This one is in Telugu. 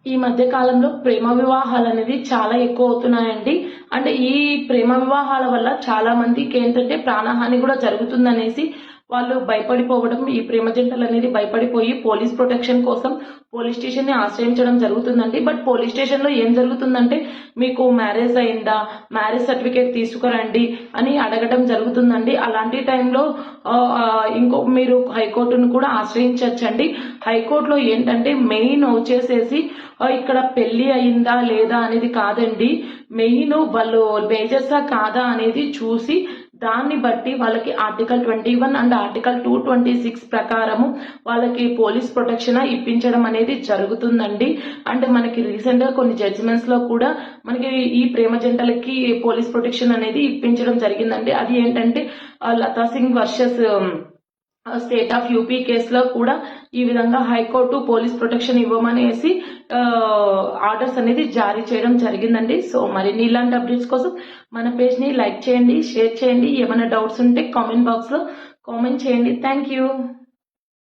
ఈ మధ్య కాలంలో ప్రేమ వివాహాలు అనేది చాలా ఎక్కువ అవుతున్నాయండి. అంటే ఈ ప్రేమ వివాహాల వల్ల చాలా మందికి ఏంటంటే ప్రాణహాని కూడా జరుగుతుందనేసి వాళ్ళు భయపడిపోవడం, ఈ ప్రేమ జంటలు అనేది భయపడిపోయి పోలీస్ ప్రొటెక్షన్ కోసం పోలీస్ స్టేషన్ ని ఆశ్రయించడం జరుగుతుందండి. బట్ పోలీస్ స్టేషన్ లో ఏం జరుగుతుందంటే మీకు మ్యారేజ్ అయిందా, మ్యారేజ్ సర్టిఫికేట్ తీసుకురండి అని అడగడం జరుగుతుందండి. అలాంటి టైంలో ఇంకో మీరు హైకోర్టును కూడా ఆశ్రయించవచ్చండి. హైకోర్టులో ఏంటంటే మెయిన్ వచ్చేసేసి ఇక్కడ పెళ్లి అయిందా లేదా అనేది కాదండి. మెయిన్ వాళ్ళు మేజర్సా కాదా అనేది చూసి దాన్ని బట్టి వాళ్ళకి ఆర్టికల్ 21 అండ్ ఆర్టికల్ 226 ప్రకారము వాళ్ళకి పోలీస్ ప్రొటెక్షన్ ఇప్పించడం అనేది జరుగుతుందండి. అంటే మనకి రీసెంట్ గా కొన్ని జడ్జిమెంట్స్ లో కూడా మనకి ఈ ప్రేమ జంటలకి పోలీస్ ప్రొటెక్షన్ అనేది ఇప్పించడం జరిగిందండి. అది ఏంటంటే Lata Singh versus state of UP కేసులో కూడా ఈ విధంగా హైకోర్టు పోలీస్ ప్రొటెక్షన్ ఇవ్వమనేసి ఆర్డర్స్ అనేది జారీ చేయడం జరిగిందండి. సో మరిన్ని ఇలాంటి అప్డేట్స్ కోసం మన పేజ్ ని లైక్ చేయండి, షేర్ చేయండి. ఏమైనా డౌట్స్ ఉంటే కామెంట్ బాక్స్ లో కామెంట్ చేయండి. Thank you.